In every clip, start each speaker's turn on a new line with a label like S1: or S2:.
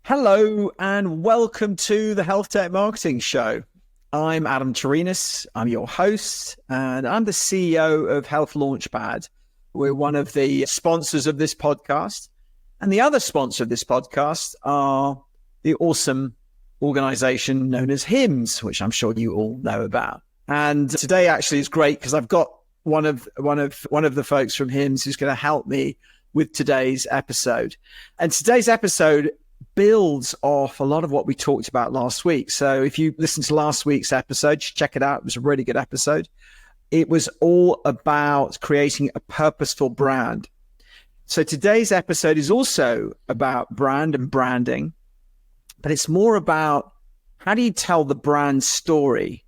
S1: Hello and welcome to the Healthtech Marketing Show. I'm Adam Turinas. I'm your host and I'm the CEO of Health Launchpad. We're one of the sponsors of this podcast. And the other sponsor of this podcast are the awesome organization known as HIMSS, which I'm sure you all know about. And today actually is great because I've got one of the folks from HIMSS who's going to help me with today's episode. And today's episode builds off a lot of what we talked about last week. So if you listened to last week's episode, check it out. It was a really good episode. It was all about creating a purposeful brand. So today's episode is also about brand and branding, but it's more about how do you tell the brand story,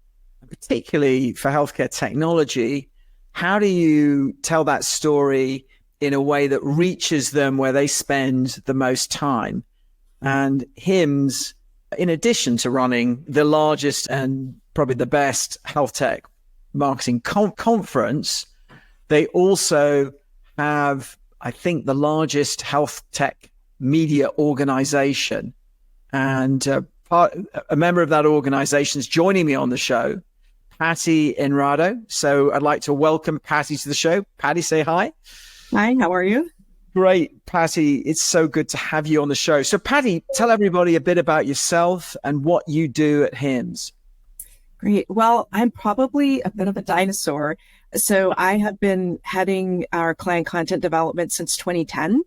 S1: particularly for healthcare technology. How do you tell that story in a way that reaches them where they spend the most time? And HIMSS, in addition to running the largest and probably the best health tech marketing conference, they also have, I think, the largest health tech media organization. And a member of that organization is joining me on the show, Patty Enrado. So I'd like to welcome Patty to the show. Patty, say hi.
S2: Hi, how are you?
S1: Great, Patty. It's so good to have you on the show. So, Patty, tell everybody a bit about yourself and what you do at HIMSS.
S2: Great. Well, I'm probably a bit of a dinosaur. So I have been heading our client content development since 2010,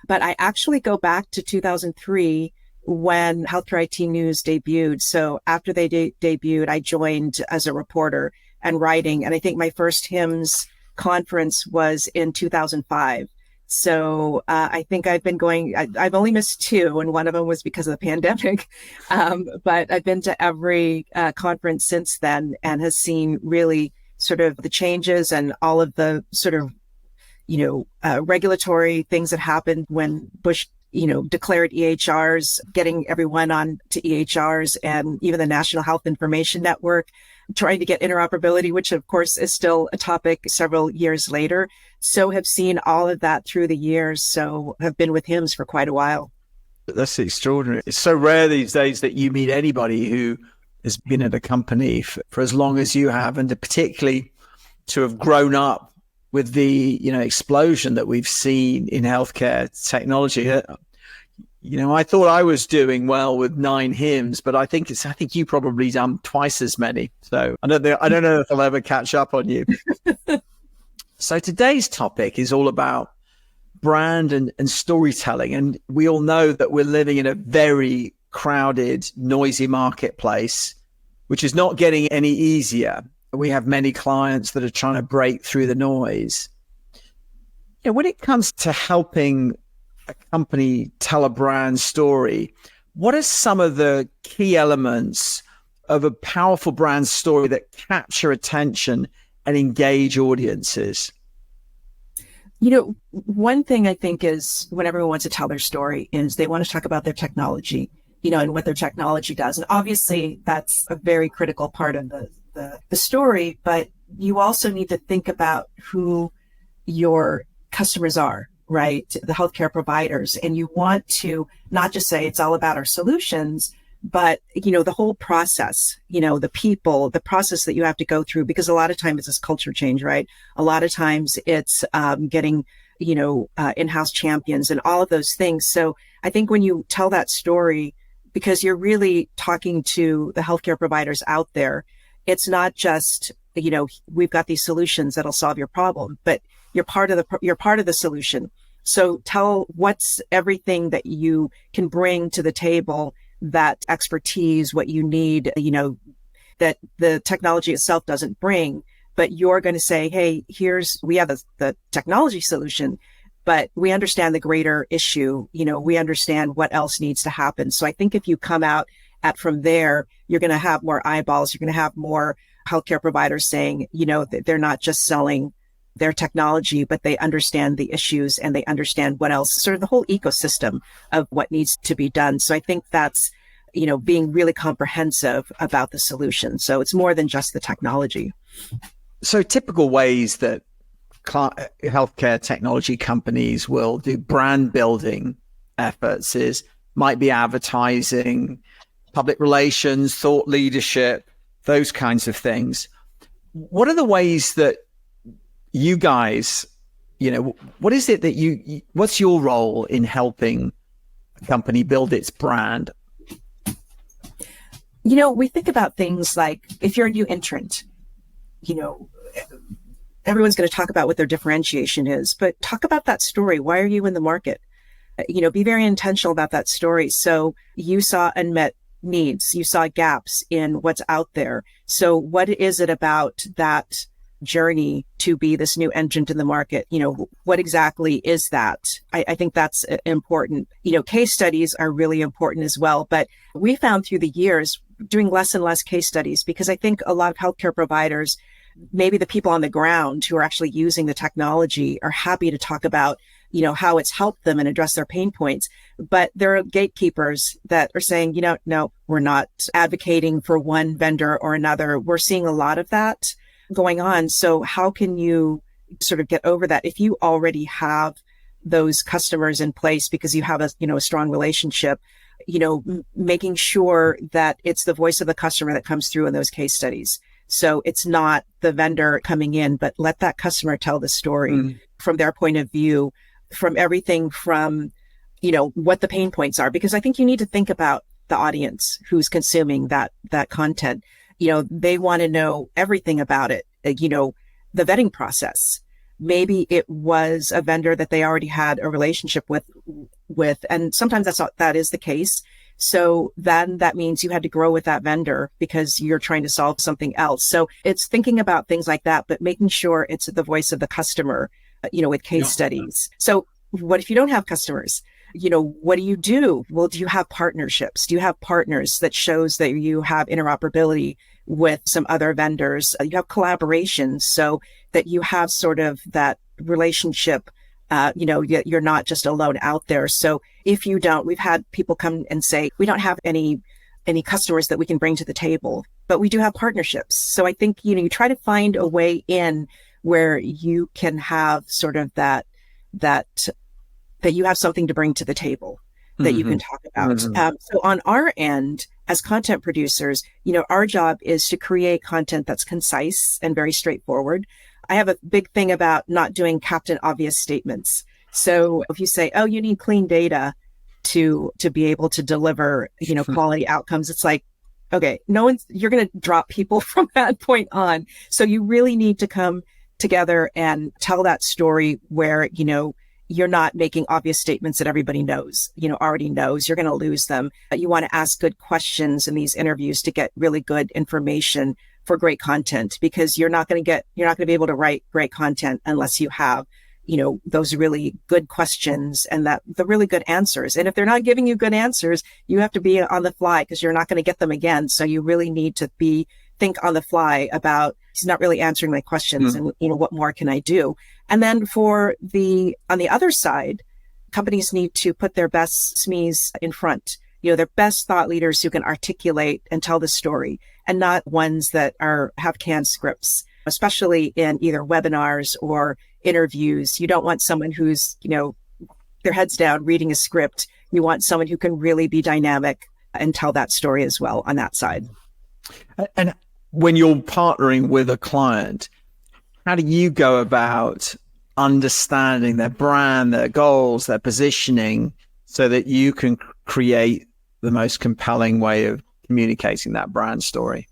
S2: but I actually go back to 2003 when Healthcare IT News debuted. So after they debuted, I joined as a reporter and writing. And I think my first HIMSS conference was in 2005. So I think I've been going, I've only missed two, and one of them was because of the pandemic. But I've been to every conference since then and has seen really sort of the changes and all of the sort of, regulatory things that happened when Bush, declared EHRs, getting everyone on to EHRs, and even the National Health Information Network, trying to get interoperability, which of course is still a topic several years later. So have seen all of that through the years. So have been with HIMSS for quite a while.
S1: That's extraordinary. It's so rare these days that you meet anybody who has been at a company for as long as you have, and particularly to have grown up with the, explosion that we've seen in healthcare technology. I thought I was doing well with 9 HIMSS, but I think you probably done twice as many. So I don't know if I'll ever catch up on you. So today's topic is all about brand and storytelling. And we all know that we're living in a very crowded, noisy marketplace, which is not getting any easier. We have many clients that are trying to break through the noise. When it comes to helping a company tell a brand story, what are some of the key elements of a powerful brand story that capture attention and engage audiences?
S2: One thing I think is when everyone wants to tell their story is they want to talk about their technology, and what their technology does. And obviously that's a very critical part of the story, but you also need to think about who your customers are, right? The healthcare providers. And you want to not just say it's all about our solutions, but, the whole process, the people, the process that you have to go through, because a lot of times it's this culture change, right? A lot of times it's getting, in-house champions and all of those things. So I think when you tell that story, because you're really talking to the healthcare providers out there, it's not just, we've got these solutions that'll solve your problem, but you're part of the solution. So tell what's everything that you can bring to the table, that expertise, what you need, that the technology itself doesn't bring, but you're going to say, hey, we have the technology solution, but we understand the greater issue. We understand what else needs to happen. So I think if you come out from there, you're going to have more eyeballs. You're going to have more healthcare providers saying, that they're not just selling their technology, but they understand the issues and they understand what else, sort of the whole ecosystem of what needs to be done. So I think that's, being really comprehensive about the solution. So it's more than just the technology.
S1: So typical ways that healthcare technology companies will do brand building efforts is might be advertising, public relations, thought leadership, those kinds of things. What are the ways that you guys, what is it that what's your role in helping a company build its brand?
S2: We think about things like if you're a new entrant, everyone's going to talk about what their differentiation is, but talk about that story. Why are you in the market? Be very intentional about that story. So you saw unmet needs, you saw gaps in what's out there. So what is it about that journey to be this new entrant in the market? What exactly is that? I think that's important. Case studies are really important as well, but we found through the years doing less and less case studies, because I think a lot of healthcare providers, maybe the people on the ground who are actually using the technology, are happy to talk about how it's helped them and address their pain points. But there are gatekeepers that are saying, no, we're not advocating for one vendor or another. We're seeing a lot of that going on. So how can you sort of get over that if you already have those customers in place because you have a strong relationship, making sure that it's the voice of the customer that comes through in those case studies. So it's not the vendor coming in, but let that customer tell the story from their point of view, from everything from, what the pain points are, because I think you need to think about the audience who's consuming that content. They want to know everything about it. The vetting process. Maybe it was a vendor that they already had a relationship with, and sometimes that is the case. So then that means you had to grow with that vendor because you're trying to solve something else. So it's thinking about things like that, but making sure it's the voice of the customer, with case studies. So what if you don't have customers? What do you do? Well, do you have partnerships? Do you have partners that shows that you have interoperability with some other vendors? You have collaborations so that you have sort of that relationship. You're not just alone out there. So if you don't, we've had people come and say, we don't have any customers that we can bring to the table, but we do have partnerships. So I think, you try to find a way in where you can have sort of that you have something to bring to the table that you can talk about. So on our end, as content producers, our job is to create content that's concise and very straightforward. I have a big thing about not doing Captain Obvious statements. So if you say, oh, you need clean data to be able to deliver, quality outcomes, it's like, okay, you're going to drop people from that point on. So you really need to come together and tell that story where, you're not making obvious statements that everybody knows, already knows. You're going to lose them. You want to ask good questions in these interviews to get really good information for great content, because you're not going to be able to write great content unless you have, those really good questions and the really good answers. And if they're not giving you good answers, you have to be on the fly because you're not going to get them again. So you really need to think on the fly about, he's not really answering my questions and, what more can I do? And then on the other side, companies need to put their best SMEs in front, their best thought leaders who can articulate and tell the story, and not ones that have canned scripts, especially in either webinars or interviews. You don't want someone who's, their heads down reading a script. You want someone who can really be dynamic and tell that story as well on that side.
S1: And when you're partnering with a client, how do you go about understanding their brand, their goals, their positioning, so that you can create the most compelling way of communicating that brand story?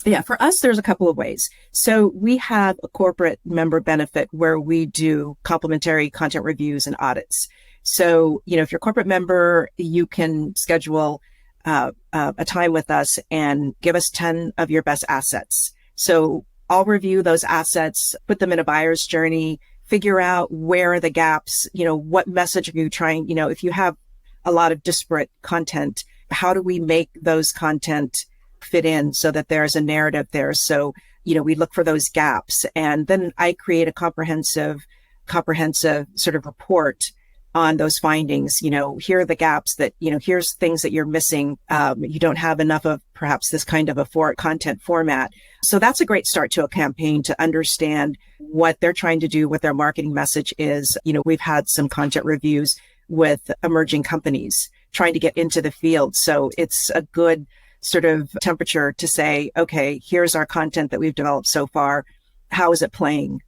S2: Yeah, for us, there's a couple of ways. So we have a corporate member benefit where we do complimentary content reviews and audits. So, if you're a corporate member, you can schedule a time with us and give us 10 of your best assets. So I'll review those assets, put them in a buyer's journey, figure out where are the gaps, what message are you trying, if you have a lot of disparate content, how do we make those content fit in so that there's a narrative there? So, we look for those gaps, and then I create a comprehensive sort of report on those findings. Here are the gaps that, here's things that you're missing. You don't have enough of perhaps this kind of a content format. So that's a great start to a campaign to understand what they're trying to do, what their marketing message is. We've had some content reviews with emerging companies trying to get into the field. So it's a good sort of temperature to say, okay, here's our content that we've developed so far. How is it playing?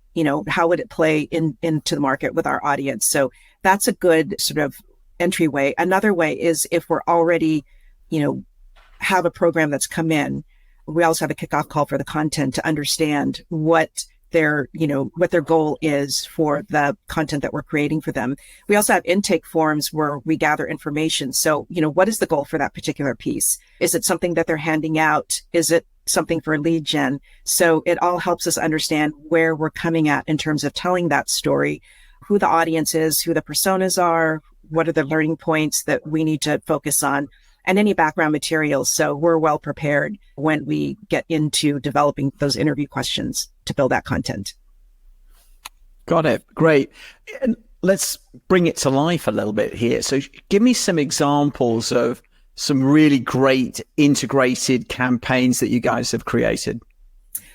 S2: How would it play into the market with our audience? So that's a good sort of entryway. Another way is if we're already, have a program that's come in, we also have a kickoff call for the content to understand what their goal is for the content that we're creating for them. We also have intake forms where we gather information. So, what is the goal for that particular piece? Is it something that they're handing out? Is it something for lead gen? So it all helps us understand where we're coming at in terms of telling that story, who the audience is, who the personas are, what are the learning points that we need to focus on, and any background materials. So we're well prepared when we get into developing those interview questions to build that content.
S1: Got it. Great. And let's bring it to life a little bit here. So give me some examples of some really great integrated campaigns that you guys have created.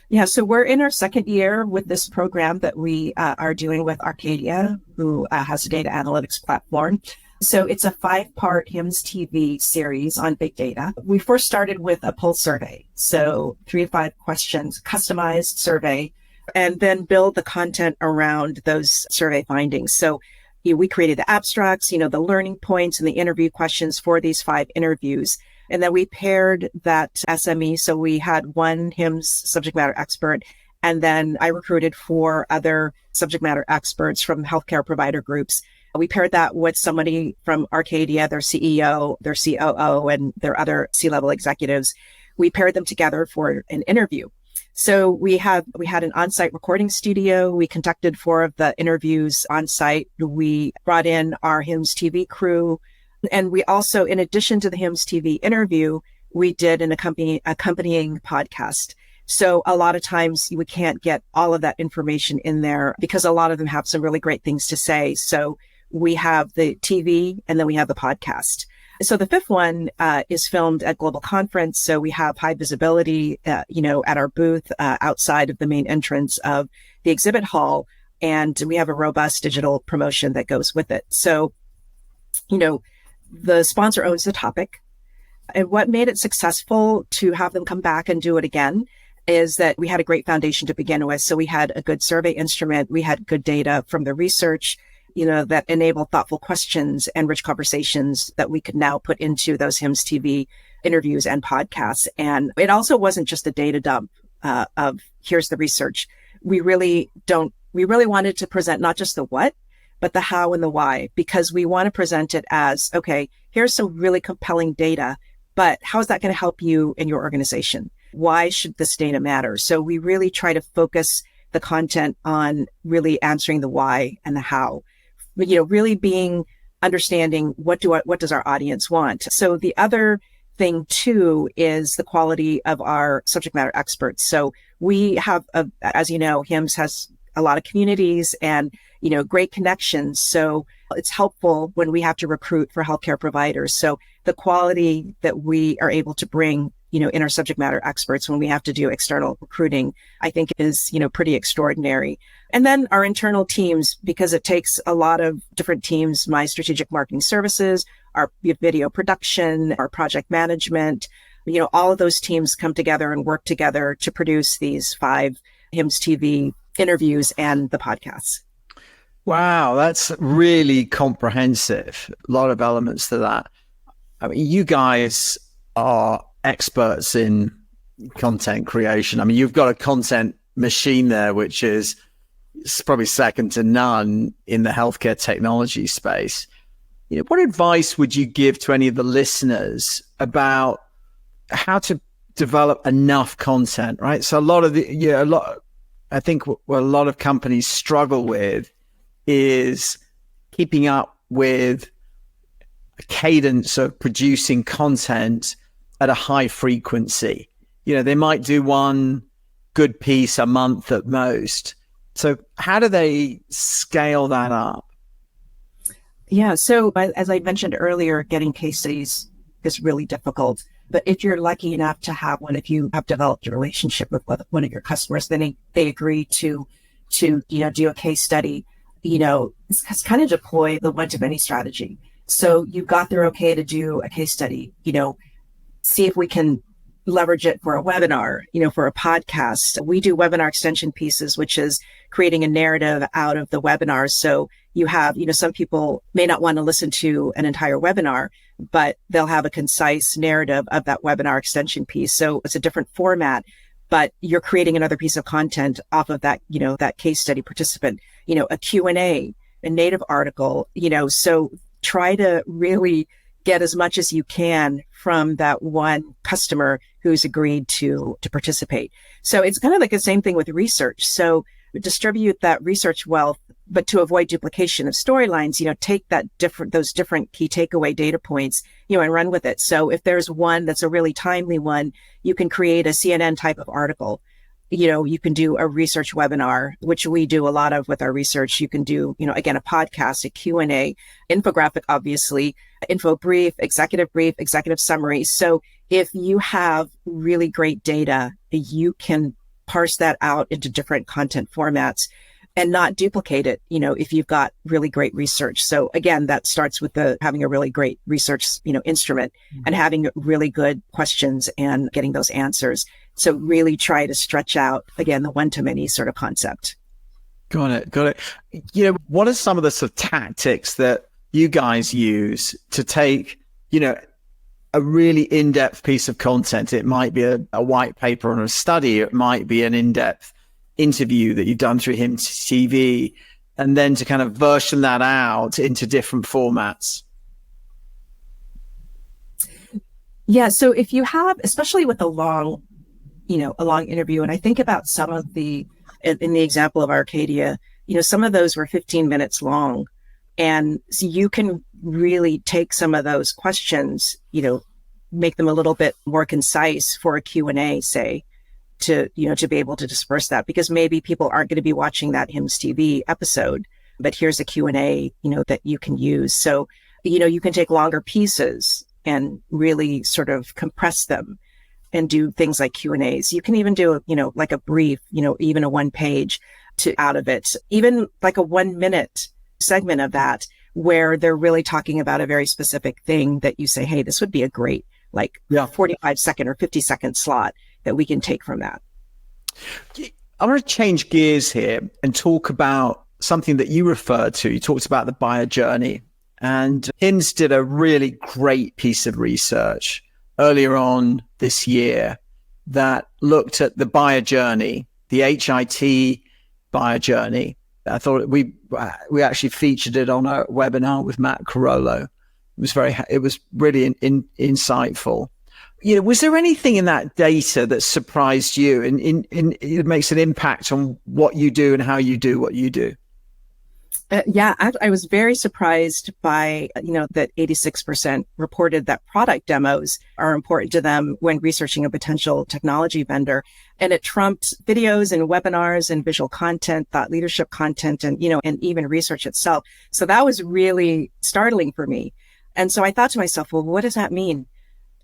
S2: Yeah, so we're in our second year with this program that we are doing with Arcadia, who has a data analytics platform. So it's a 5-part HIMSS TV series on big data. We first started with a pulse survey. So 3 to 5 questions, customized survey, and then build the content around those survey findings. So we created the abstracts, the learning points and the interview questions for these 5 interviews. And then we paired that SME. So we had one HIMSS subject matter expert, and then I recruited 4 other subject matter experts from healthcare provider groups. We paired that with somebody from Arcadia, their CEO, their COO, and their other C-level executives. We paired them together for an interview. So we had an on-site recording studio. We conducted 4 of the interviews on-site. We brought in our HIMSS TV crew. And we also, in addition to the HIMSS TV interview, we did an accompanying podcast. So a lot of times we can't get all of that information in there because a lot of them have some really great things to say. So we have the TV and then we have the podcast. So the 5th one is filmed at Global Conference. So we have high visibility, at our booth outside of the main entrance of the exhibit hall. And we have a robust digital promotion that goes with it. So, the sponsor owns the topic. And what made it successful to have them come back and do it again is that we had a great foundation to begin with. So we had a good survey instrument. We had good data from the research, that enabled thoughtful questions and rich conversations that we could now put into those HIMSS TV interviews and podcasts. And it also wasn't just a data dump of here's the research. We really wanted to present not just the what, but the how and the why, because we want to present it as, okay, here's some really compelling data, but how is that going to help you in your organization? Why should this data matter? So we really try to focus the content on really answering the why and the how, really being understanding what does our audience want? So the other thing too is the quality of our subject matter experts. So we have, as you know, HIMSS has a lot of communities and, great connections. So it's helpful when we have to recruit for healthcare providers. So the quality that we are able to bring, in our subject matter experts when we have to do external recruiting, I think is, pretty extraordinary. And then our internal teams, because it takes a lot of different teams, my strategic marketing services, our video production, our project management, all of those teams come together and work together to produce these 5 HIMSS TV interviews and the podcasts.
S1: Wow, that's really comprehensive. A lot of elements to that. I mean, you guys are experts in content creation. I mean, you've got a content machine there, which is probably second to none in the healthcare technology space. What advice would you give to any of the listeners about how to develop enough content, right? So I think what a lot of companies struggle with is keeping up with a cadence of producing content at a high frequency. They might do one good piece a month at most. So how do they scale that up?
S2: Yeah. So as I mentioned earlier, getting case studies is really difficult. But if you're lucky enough to have one, if you have developed a relationship with one of your customers, then they agree to do a case study, it's kind of deploy the one-to-many strategy. So you got their okay to do a case study, see if we can leverage it for a webinar, for a podcast. We do webinar extension pieces, which is creating a narrative out of the webinar. So you have, some people may not want to listen to an entire webinar, but they'll have a concise narrative of that webinar extension piece. So it's a different format, but you're creating another piece of content off of that, that case study participant, a Q&A, a native article, so try to really get as much as you can from that one customer who's agreed to participate. So it's kind of like the same thing with research. So distribute that research wealth, but to avoid duplication of storylines, take those different key takeaway data points, and run with it. So if there's one that's a really timely one, you can create a CNN type of article. You can do a research webinar, which we do a lot of with our research. You can do, again, a podcast, a Q&A, infographic, obviously, info brief, executive summary. So if you have really great data, you can parse that out into different content formats and not duplicate it, if you've got really great research. So again, that starts with having a really great research, instrument and having really good questions and getting those answers. So really try to stretch out, again, the one-to-many sort of concept.
S1: Got it. What are some of the sort of tactics that you guys use to take, a really in-depth piece of content? It might be a white paper on a study. It might be an in-depth interview that you've done through HIMSS TV, and then to kind of version that out into different formats.
S2: Yeah. So if you have, especially with a long interview, and I think about some of in the example of Arcadia, some of those were 15 minutes long. And so you can really take some of those questions, make them a little bit more concise for a Q&A, say, to be able to disperse that, because maybe people aren't going to be watching that HIMSS TV episode, but here's a Q&A, that you can use. So, you can take longer pieces and really sort of compress them and do things like Q&As. You can even do, like a brief, even a 1 page out of it, even like a 1 minute segment of that, where they're really talking about a very specific thing that you say, hey, this would be a great, 45-second or 50-second slot that we can take from that.
S1: I want to change gears here and talk about something that you referred to. You talked about the buyer journey, and HIMSS did a really great piece of research earlier on this year that looked at the buyer journey, the HIT buyer journey. I thought we actually featured it on a webinar with Matt Carollo. It was really insightful. Was there anything in that data that surprised you and it makes an impact on what you do and how you do what you do?
S2: I was very surprised by, that 86% reported that product demos are important to them when researching a potential technology vendor. And it trumped videos and webinars and visual content, thought leadership content, and, and even research itself. So that was really startling for me. And so I thought to myself, well, what does that mean?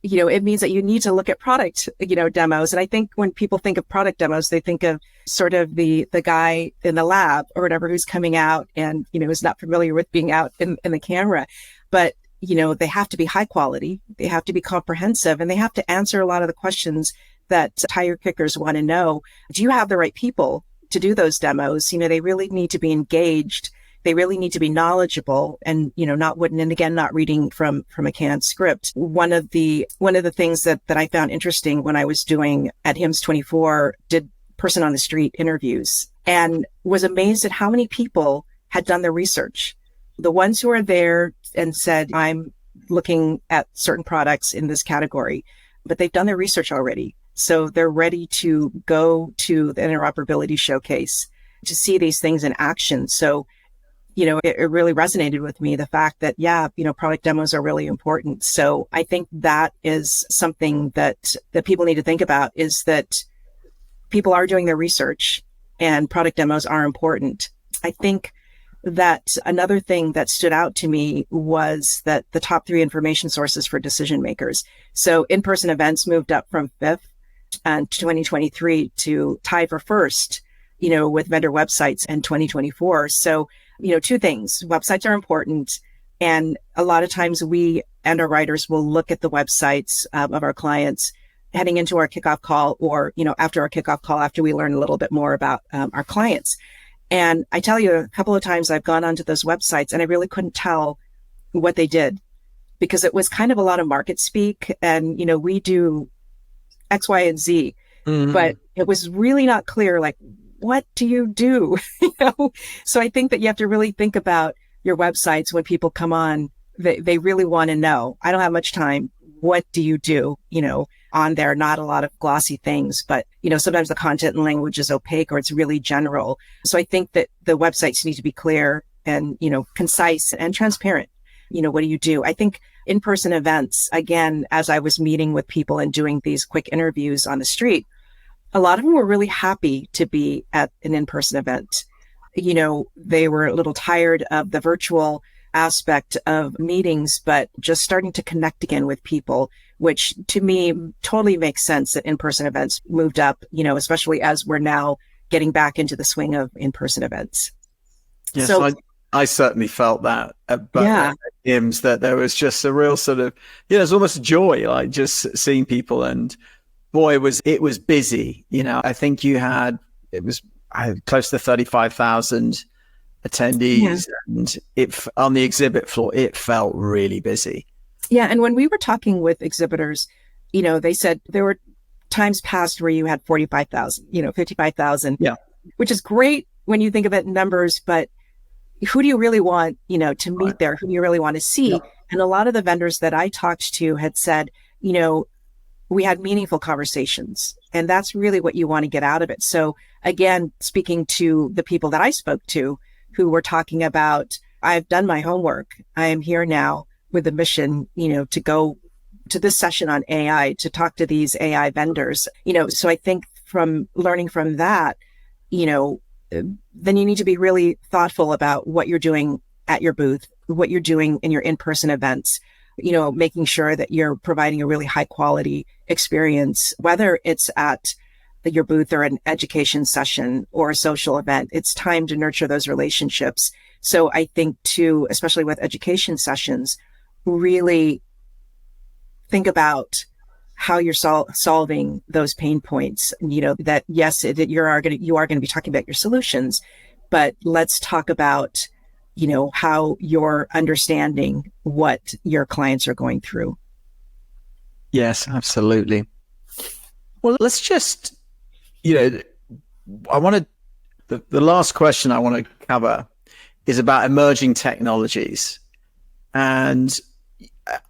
S2: It means that you need to look at product, demos. And I think when people think of product demos, they think of sort of the guy in the lab or whatever who's coming out and, is not familiar with being out in the camera. But, they have to be high quality, they have to be comprehensive, and they have to answer a lot of the questions that tire kickers want to know. Do you have the right people to do those demos? They really need to be engaged. They really need to be knowledgeable and, not wooden. And again, not reading from a canned script. One of the things that I found interesting when I was doing at HIMSS 24, did person on the street interviews and was amazed at how many people had done their research. The ones who are there and said, I'm looking at certain products in this category, but they've done their research already. So they're ready to go to the interoperability showcase to see these things in action. So it really resonated with me, the fact that, product demos are really important. So I think that is something that people need to think about, is that people are doing their research and product demos are important. I think that another thing that stood out to me was that the top 3 information sources for decision makers. So in-person events moved up from 5th and 2023 to tie for 1st, with vendor websites in 2024. So, 2 things. Websites are important, And a lot of times we and our writers will look at the websites of our clients heading into our kickoff call, or, after our kickoff call, after we learn a little bit more about our clients. And I tell you, a couple of times I've gone onto those websites and I really couldn't tell what they did, because it was kind of a lot of market speak. And, we do X, Y, and Z, but it was really not clear, like, what do you do? So I think that you have to really think about your websites when people come on. They really want to know. I don't have much time. What do you do? On there, not a lot of glossy things, but, sometimes the content and language is opaque or it's really general. So I think that the websites need to be clear and, concise and transparent. What do you do? I think in-person events, again, as I was meeting with people and doing these quick interviews on the street, a lot of them were really happy to be at an in-person event. They were a little tired of the virtual aspect of meetings, but just starting to connect again with people, which to me totally makes sense that in-person events moved up, especially as we're now getting back into the swing of in-person events.
S1: Yes, so I certainly felt that at HIMSS, that there was just a real sort of, there's almost a joy, like just seeing people. And boy, it was busy. I think it was close to 35,000 attendees, and on the exhibit floor, it felt really busy.
S2: Yeah. And when we were talking with exhibitors, they said there were times past where you had 45,000, 55,000, which is great when you think of it in numbers, but who do you really want, to meet there? Who do you really want to see? And a lot of the vendors that I talked to had said, we had meaningful conversations, and that's really what you want to get out of it. So again, speaking to the people that I spoke to who were talking about, I've done my homework. I am here now with a mission, to go to this session on AI, to talk to these AI vendors, so I think from learning from that, then you need to be really thoughtful about what you're doing at your booth, what you're doing in your in-person events, making sure that you're providing a really high quality experience, whether it's at your booth or an education session or a social event. It's time to nurture those relationships. So I think too, especially with education sessions, really think about how you're solving those pain points. That yes, you are going to be talking about your solutions, but let's talk about, how you're understanding what your clients are going through.
S1: Yes, absolutely. Well, let's just, the last question I want to cover is about emerging technologies. And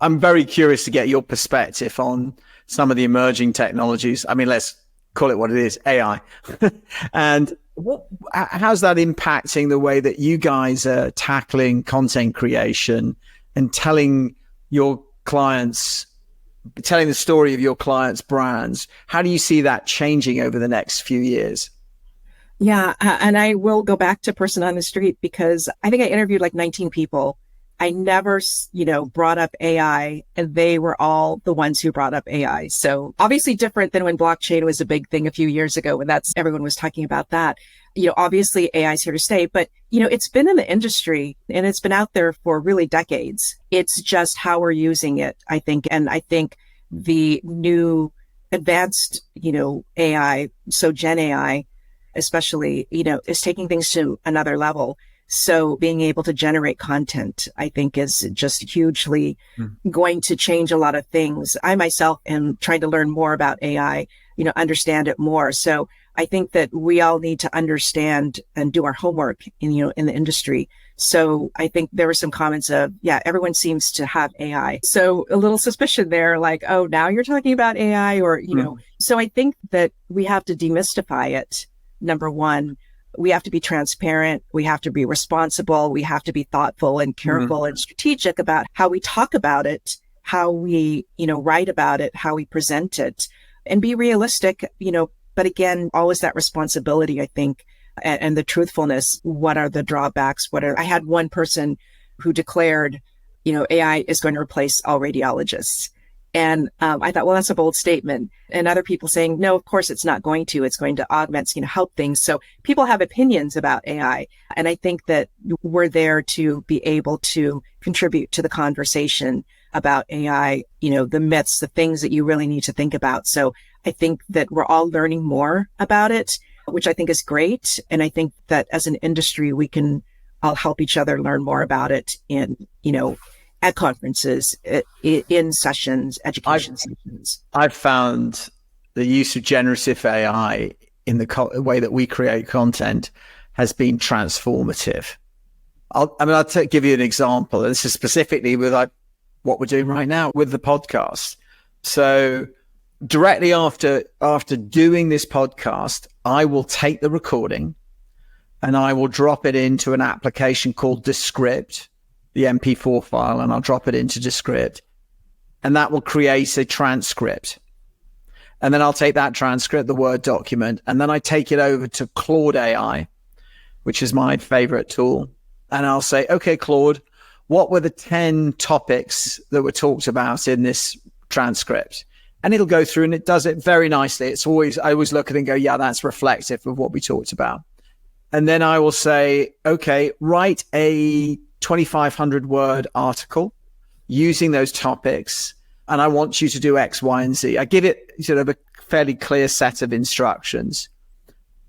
S1: I'm very curious to get your perspective on some of the emerging technologies. I mean, let's call it what it is, AI. And how's that impacting the way that you guys are tackling content creation and telling the story of your clients' brands? How do you see that changing over the next few years?
S2: Yeah. And I will go back to person on the street, because I think I interviewed like 19 people. I never, brought up AI, and they were all the ones who brought up AI. So obviously different than when blockchain was a big thing a few years ago, when everyone was talking about that. Obviously AI is here to stay, but, it's been in the industry and it's been out there for really decades. It's just how we're using it, I think. And I think the new advanced, AI, so Gen AI, especially, is taking things to another level. So being able to generate content, I think, is just hugely going to change a lot of things. I myself am trying to learn more about AI, understand it more. So I think that we all need to understand and do our homework in the industry. So I think there were some comments of, everyone seems to have AI. So a little suspicion there, like, oh, now you're talking about AI, or, So I think that we have to demystify it. Number one, we have to be transparent. We have to be responsible. We have to be thoughtful and careful and strategic about how we talk about it, how we, write about it, how we present it, and be realistic, but again, always that responsibility, I think, and the truthfulness. What are the drawbacks? I had one person who declared, AI is going to replace all radiologists. And I thought, well, that's a bold statement. And other people saying, no, of course it's not going to. It's going to augment, help things. So people have opinions about AI. And I think that we're there to be able to contribute to the conversation about AI, the myths, the things that you really need to think about. So I think that we're all learning more about it, which I think is great. And I think that as an industry, we can all help each other learn more about it in, at conferences, in sessions, education sessions.
S1: I've found the use of generative AI in the way that we create content has been transformative. I'll give you an example. This is specifically with what we're doing right now with the podcast. So directly after doing this podcast, I will take the recording and I will drop it into an application called Descript, the MP4 file, and I'll drop it into Descript, and that will create a transcript. And then I'll take that transcript, the Word document, and then I take it over to Claude AI, which is my favorite tool. And I'll say, okay, Claude, what were the 10 topics that were talked about in this transcript? And it'll go through and it does it very nicely. I always look at it and go, yeah, that's reflective of what we talked about. And then I will say, okay, write a 2,500 word article using those topics. And I want you to do X, Y, and Z. I give it sort of a fairly clear set of instructions.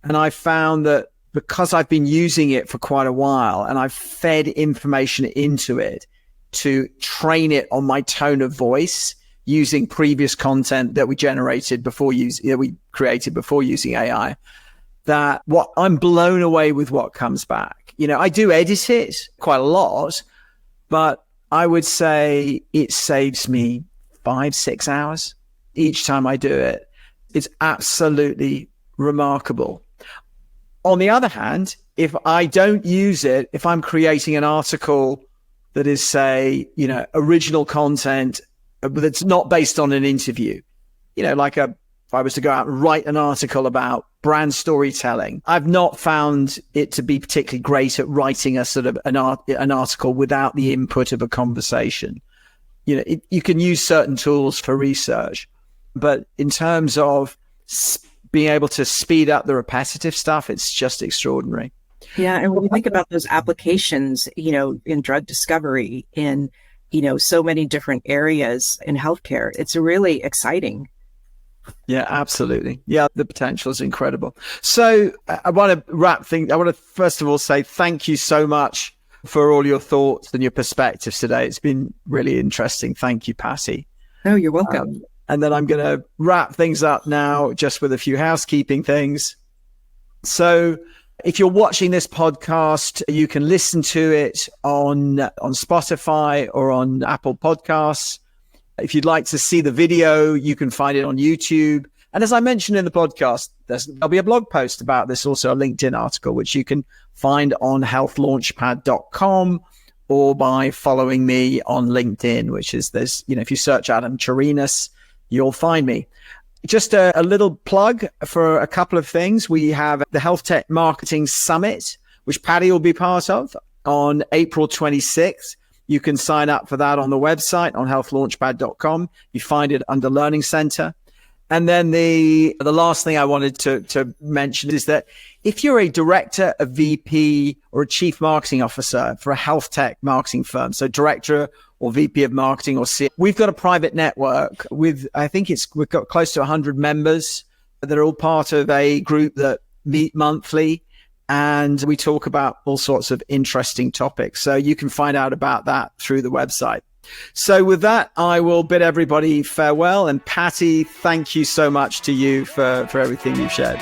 S1: And I found that because I've been using it for quite a while and I've fed information into it to train it on my tone of voice using previous content that we created before using AI, that I'm blown away with what comes back. I do edit it quite a lot, but I would say it saves me 5-6 hours each time I do it. It's absolutely remarkable. On the other hand, if I don't use it, if I'm creating an article that is, say, original content that's not based on an interview, if I was to go out and write an article about brand storytelling, I've not found it to be particularly great at writing a sort of an article without the input of a conversation. You can use certain tools for research, but in terms of being able to speed up the repetitive stuff, it's just extraordinary.
S2: Yeah. And when you think about those applications, in drug discovery, in, so many different areas in healthcare, it's really exciting.
S1: Yeah, absolutely. Yeah, the potential is incredible. So I want to wrap things. I want to first of all say thank you so much for all your thoughts and your perspectives today. It's been really interesting. Thank you, Patty.
S2: Oh, you're welcome.
S1: And then I'm going to wrap things up now just with a few housekeeping things. So if you're watching this podcast, you can listen to it on Spotify or on Apple Podcasts. If you'd like to see the video, you can find it on YouTube. And as I mentioned in the podcast, there'll be a blog post about this, also a LinkedIn article, which you can find on healthlaunchpad.com or by following me on LinkedIn, which is if you search Adam Turinas, you'll find me. Just a little plug for a couple of things. We have the Healthtech Marketing Summit, which Patty will be part of on April 26th. You can sign up for that on the website on healthlaunchpad.com. You find it under Learning Center. And then the last thing I wanted to mention is that if you're a director, a VP, or a chief marketing officer for a health tech marketing firm, so director or VP of marketing or CEO, we've got a private network with, we've got close to 100 members that are all part of a group that meet monthly. And we talk about all sorts of interesting topics. So you can find out about that through the website. So with that, I will bid everybody farewell. And Patty, thank you so much to you for everything you've shared.